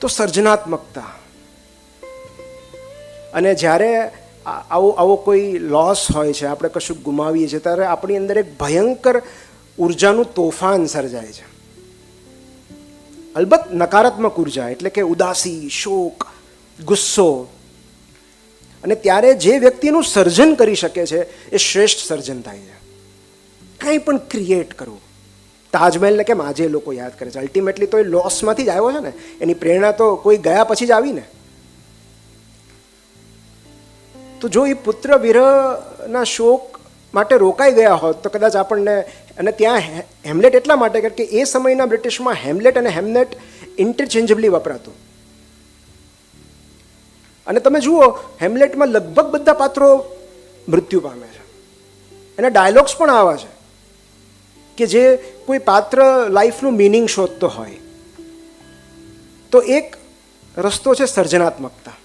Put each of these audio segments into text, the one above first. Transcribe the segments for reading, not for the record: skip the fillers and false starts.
તો સર્જનાત્મકતા. અને જ્યારે આવો કોઈ લોસ હોય છે, આપણે કશું ગુમાવીએ છીએ, ત્યારે આપણી અંદર એક ભયંકર ઉર્જાનું તોફાન સર્જાય છે. અલબત્ત નકારાત્મક ઉર્જા, એટલે કે ઉદાસી, શોક, ગુસ્સો. અને ત્યારે જે વ્યક્તિનું સર્જન કરી શકે છે એ શ્રેષ્ઠ સર્જન થાય છે. કંઈ પણ ક્રિએટ કરવું. તાજમહેલને કેમ આજે લોકો યાદ કરે છે? અલ્ટિમેટલી તો એ લોસમાંથી જ આવ્યો છે ને. એની પ્રેરણા તો કોઈ ગયા પછી જ આવી ને. તો જો એ પુત્ર વિરહના શોક માટે રોકાઈ ગયા હોત તો કદાચ આપણને, અને ત્યાં હેમ્લેટ એટલા માટે કે એ સમયના બ્રિટિશમાં હેમ્લેટ અને હેમનેટ ઇન્ટરચેન્જેબલી વપરાતું. અને તમે જુઓ, હેમ્લેટમાં લગભગ બધા પાત્રો મૃત્યુ પામે છે. એના ડાયલોગ્સ પણ આવા છે કે જે કોઈ પાત્ર લાઈફનું મિનિંગ શોધતો હોય. તો એક રસ્તો છે સર્જનાત્મકતા,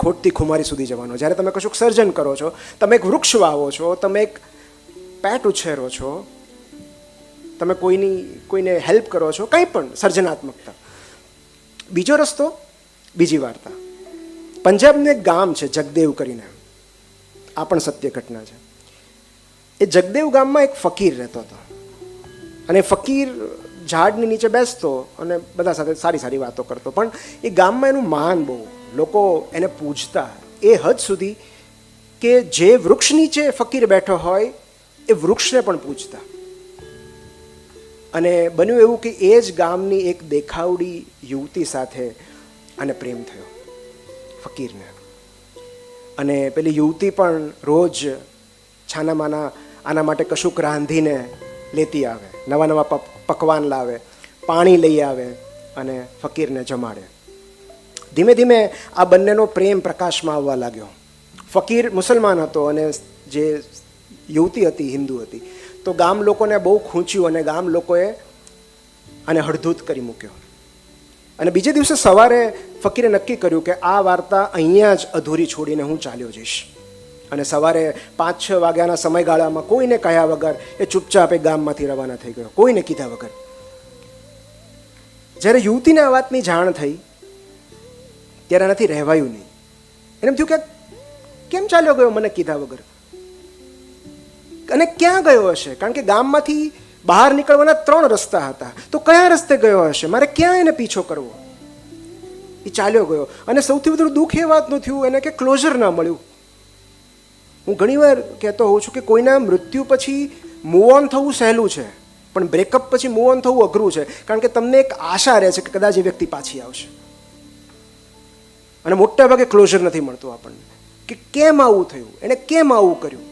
ખોટથી ખુમારી સુધી જવાનો. જ્યારે તમે કશુંક સર્જન કરો છો, તમે એક વૃક્ષ વાવો છો, તમે એક પેટ ઉછેરો છો, તમે કોઈને હેલ્પ કરો છો, કંઈ પણ સર્જનાત્મકતા. બીજો રસ્તો, બીજી વાર્તા. પંજાબનું એક ગામ છે જગદેવ કરીને, આ પણ સત્ય ઘટના છે. એ જગદેવ ગામમાં એક ફકીર રહેતો હતો. અને ફકીર ઝાડની નીચે બેસતો અને બધા સાથે સારી સારી વાતો કરતો. પણ એ ગામમાં એનું માન બહુ, લોકો એને પૂજતા એ હદ સુધી કે જે વૃક્ષ નીચે ફકીર બેઠો હોય એ વૃક્ષને પણ પૂજતા. અને બન્યું એવું કે એ જ ગામની એક દેખાવડી યુવતી સાથે આને પ્રેમ થયો ફકીરને. અને પેલી યુવતી પણ રોજ છાનામાના આના માટે કશુંક રાંધીને લેતી આવે, નવા નવા પકવાન લાવે, પાણી લઈ આવે અને ફકીરને જમાડે. ધીમે ધીમે આ બંનેનો પ્રેમ પ્રકાશમાં આવવા લાગ્યો. ફકીર મુસલમાન હતો અને જે યુવતી હતી હિન્દુ હતી. તો ગામ લોકોને બહુ ખૂંચ્યું અને ગામ લોકોએ આને હળધૂત કરી મૂક્યો. અને બીજે દિવસે સવારે ફકીરે નક્કી કર્યું કે આ વાર્તા અહીંયા જ અધૂરી છોડીને હું ચાલ્યો જઈશ. અને સવારે 5-6 વાગ્યાના સમયગાળામાં કોઈને કહ્યા વગર એ ચૂપચાપ એ ગામમાંથી રવાના થઈ ગયો, કોઈને કીધા વગર. જ્યારે યુવતીને આ વાતની જાણ થઈ ત્યારે એનાથી રહેવાયું નહીં. એને એમ થયું કે કેમ ચાલ્યો ગયો મને કીધા વગર, અને ક્યાં ગયો હશે? કારણ કે ગામમાંથી બહાર નીકળવાના 3 રસ્તા હતા. તો કયા રસ્તે ગયો હશે? મારે ક્યાં એને પીછો કરવો? એ ચાલ્યો ગયો. અને સૌથી વધુ દુઃખ એ વાતનું થયું એને કે ક્લોઝર ના મળ્યું. હું ઘણીવાર કહેતો હોઉં છું કે કોઈના મૃત્યુ પછી મૂવ ઓન થવું સહેલું છે, પણ બ્રેકઅપ પછી મૂવ ઓન થવું અઘરું છે. કારણ કે તમને એક આશા રહે છે કે કદાચ એ વ્યક્તિ પાછી આવશે. અને મોટા ભાગે ક્લોઝર નથી મળતું આપણને કે કેમ આવું થયું, એણે કેમ આવું કર્યું.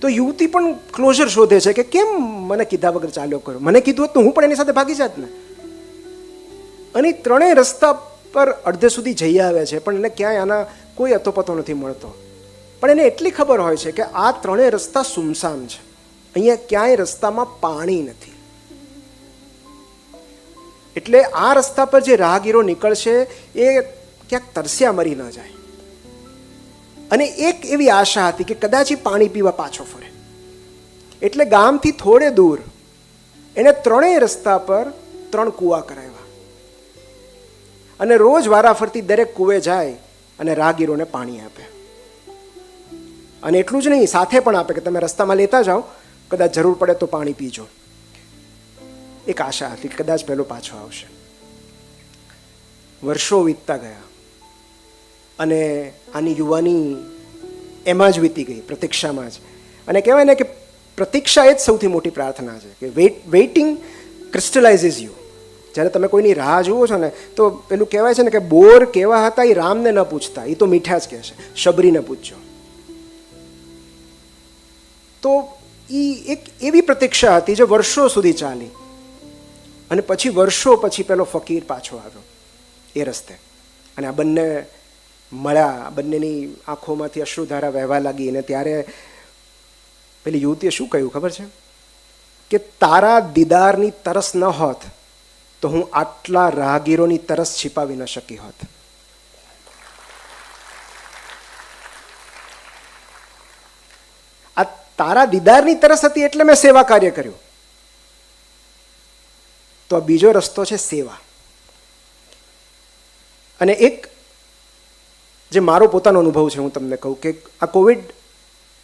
તો યુવતી પણ ક્લોઝર શોધે છે કે કેમ મને કીધા વગર ચાલ્યો કર્યો. મને કીધું હોત તો હું પણ એની સાથે ભાગી જાત ને. અને 3 રસ્તા પર અડધે સુધી જઈ આવે છે, પણ એને ક્યાંય આના કોઈ અતોપતો નથી મળતો. પણ એને એટલી ખબર હોય છે કે આ 3 રસ્તા સુમસામ છે, અહીંયા ક્યાંય રસ્તામાં પાણી નથી. એટલે આ રસ્તા પર જે રાહગીરો નીકળશે એ ક્યાંક તરસ્યા મરી ન જાય. અને એક એવી આશા હતી કે કદાચ એ પાણી પીવા પાછો ફરે. એટલે ગામથી થોડે દૂર એને 3 રસ્તા પર 3 કૂવા કરાવ્યા. અને રોજ વારાફરતી દરેક કૂવે જાય અને રાહગીરોને પાણી આપે. અને એટલું જ નહીં, સાથે પણ આપે કે તમે રસ્તામાં લેતા જાઓ, કદાચ જરૂર પડે તો પાણી પીજો. એક આશા હતી કે કદાચ પહેલો પાછો આવશે. વર્ષો વીતતા ગયા અને આની યુવાની એમાં જ વીતી ગઈ, પ્રતીક્ષામાં જ. અને કહેવાય ને કે પ્રતીક્ષા એ જ સૌથી મોટી પ્રાર્થના છે કે વેઇટિંગ ક્રિસ્ટલાઇઝિસ યુ. જ્યારે તમે કોઈની રાહ જુઓ છો ને તો પેલું કહેવાય છે ને કે બોર કેવા હતા એ રામને ન પૂછતા, એ તો મીઠા જ કહેશે, શબરીને પૂછજો. તો એ એક એવી પ્રતીક્ષા હતી જે વર્ષો સુધી ચાલી. અને પછી વર્ષો પછી પેલો ફકીર પાછો આવ્યો એ રસ્તે. અને આ બંને મળ્યા, બંનેની આંખોમાંથી અશ્રુધારા વહેવા લાગી. અને ત્યારે પેલી યુવતીએ શું કહ્યું ખબર છે? કે તારા દીદારની તરસ ન હોત તો હું આટલા રાહગીરોની તરસ छिपाવી ન શકી હોત. આ તારા દીદારની તરસ હતી એટલે મેં સેવા કાર્ય કર્યું. તો આ બીજો રસ્તો છે સેવા. અને એક જે મારો પોતાનો અનુભવ છે, હું તમને કહું કે આ કોવિડ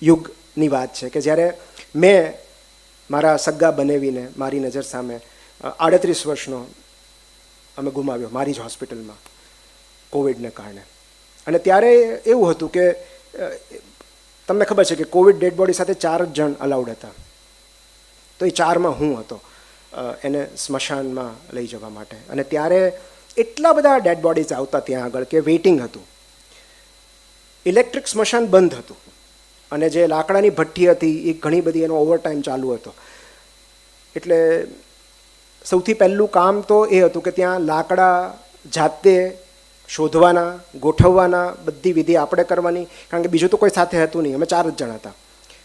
યુગની વાત છે કે જ્યારે મેં મારા સગા બનેવીને મારી નજર સામે 38 વર્ષનો અમે ગુમાવ્યો મારી જ હોસ્પિટલમાં કોવિડને કારણે. અને ત્યારે એવું હતું કે તમને ખબર છે કે કોવિડ ડેડ બોડી સાથે 4 જ જણ અલાઉડ હતા, તો એ 4માં હું હતો એને સ્મશાનમાં લઈ જવા માટે. અને ત્યારે એટલા બધા ડેડ બોડીઝ આવતા ત્યાં આગળ કે વેઇટિંગ હતું. ઇલેક્ટ્રિક સ્મશાન બંધ હતું અને જે લાકડાની ભઠ્ઠી હતી એ ઘણી બધી એનો ઓવરટાઈમ ચાલુ હતો. એટલે સૌથી પહેલું કામ તો એ હતું કે ત્યાં લાકડા જાતે શોધવાના, ગોઠવવાના, બધી વિધિ આપણે કરવાની, કારણ કે બીજું તો કોઈ સાથે હતું નહીં, અમે 4 જ જણ હતા.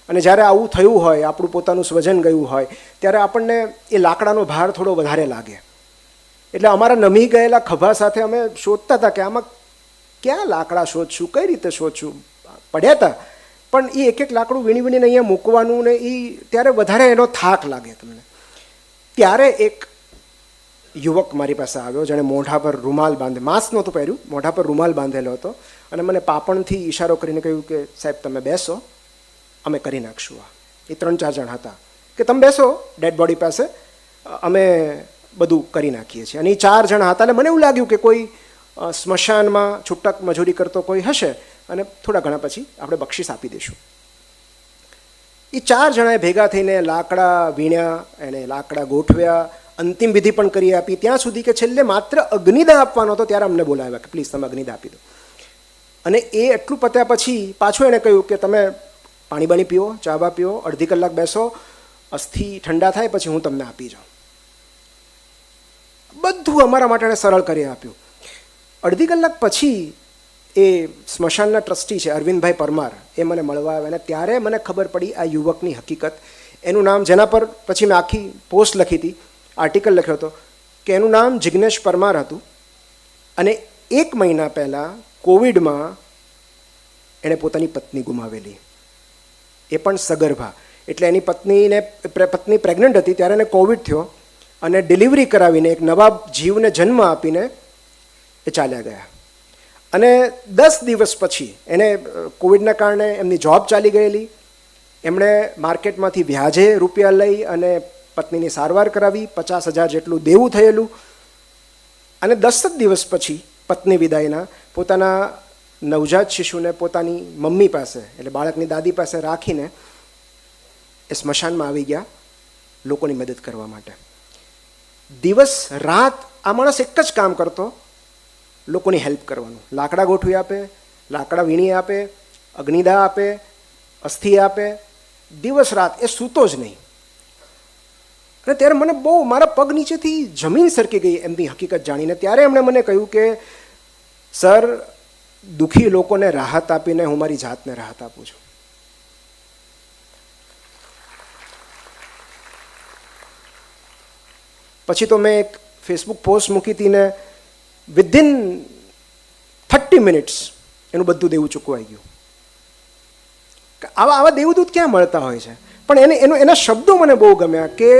અને જ્યારે આવું થયું હોય, આપણું પોતાનું સ્વજન ગયું હોય, ત્યારે આપણને એ લાકડાનો ભાર થોડો વધારે લાગે. એટલે અમારા નમી ગયેલા ખભા સાથે અમે શોધતા હતા કે આમાં ક્યાં લાકડા શોધશું, કઈ રીતે શોધશું. પડ્યા હતા, પણ એ એક એક લાકડું વીણી વીણીને અહીંયા મૂકવાનું ને એ ત્યારે વધારે એનો થાક લાગે તમને. ત્યારે એક યુવક મારી પાસે આવ્યો જેણે મોઢા પર રૂમાલ બાંધે, માસ્ક નહોતું પહેર્યું, મોઢા પર રૂમાલ બાંધેલો હતો અને મને પાપણથી ઈશારો કરીને કહ્યું કે સાહેબ તમે બેસો, અમે કરી નાખશું આ. એ 3-4 જણ હતા કે તમે બેસો ડેડ બોડી પાસે, અમે બધું કરી નાખીએ છીએ. અને એ 4 જણ હતા એટલે મને એવું લાગ્યું કે કોઈ સ્મશાનમાં છૂટક મજૂરી કરતો કોઈ હશે અને થોડા ઘણા પછી આપણે બક્ષિસ આપી દઈશું. એ 4 જણાએ ભેગા થઈને લાકડા વીણ્યા, એને લાકડા ગોઠવ્યા, અંતિમ વિધિ પણ કરી આપી, ત્યાં સુધી કે છેલ્લે માત્ર અગ્નિદાહ આપવાનો હતો ત્યારે અમને બોલાવ્યા કે પ્લીઝ તમે અગ્નિદાહ આપી દો. અને એ એટલું પત્યા પછી પાછું એણે કહ્યું કે તમે પાણી બાણી પીવો, ચા બા પીવો, અડધી કલાક બેસો, અસ્થિ ઠંડા થાય પછી હું તમને આપી જાઉં. બધું અમારા માટે એણે સરળ કરી આપ્યું. અડધી કલાક પછી એ સ્મશાનના ટ્રસ્ટી છે અરવિંદભાઈ પરમાર, એ મને મળવા આવ્યા અને ત્યારે મને ખબર પડી આ યુવકની હકીકત. એનું નામ, જેના પર પછી મેં આખી પોસ્ટ લખી હતી, આર્ટિકલ લખ્યો હતો કે એનું નામ જિગ્નેશ પરમાર હતું. અને 1 મહિના પહેલાં કોવિડમાં એણે પોતાની પત્ની ગુમાવેલી, એ પણ સગર્ભા. એટલે એની પત્ની પ્રેગ્નન્ટ હતી ત્યારે એને કોવિડ થયો અને ડિલિવરી કરાવીને એક નવા જીવને જન્મ આપીને એ ચાલ્યા ગયા. અને 10 દિવસ પછી એને કોવિડના કારણે એમની જોબ ચાલી ગયેલી. એમણે માર્કેટમાંથી વ્યાજે રૂપિયા લઈ અને પત્નીની સારવાર કરાવી, 50,000 જેટલું દેવું થયેલું. અને 10 જ દિવસ પછી પત્ની વિદાયના પોતાના નવજાત શિશુને પોતાની મમ્મી પાસે, એટલે બાળકની દાદી પાસે રાખીને એ સ્મશાનમાં આવી ગયા લોકોની મદદ કરવા માટે. દિવસ રાત આ માણસ એક જ કામ કરતો, લોકોની હેલ્પ કરવાનું. લાકડા ગોઠવી આપે, લાકડા વીણી આપે, અગ્નિદાહ આપે, અસ્થિ આપે, દિવસ રાત એ સૂતો જ નહીં. અને ત્યારે મને બહુ મારા પગ નીચેથી જમીન સરકી ગઈ એમની હકીકત જાણીને. ત્યારે એમણે મને કહ્યું કે સર, દુઃખી લોકોને રાહત આપીને હું મારી જાતને રાહત આપું છું. પછી તો મેં એક ફેસબુક પોસ્ટ મૂકી હતી ને વિધિન 30 મિનિટ્સ એનું બધું દેવું ચૂકવાઈ ગયું. આવા દેવદૂત ક્યાં મળતા હોય છે? પણ એના શબ્દો મને બહુ ગમ્યા કે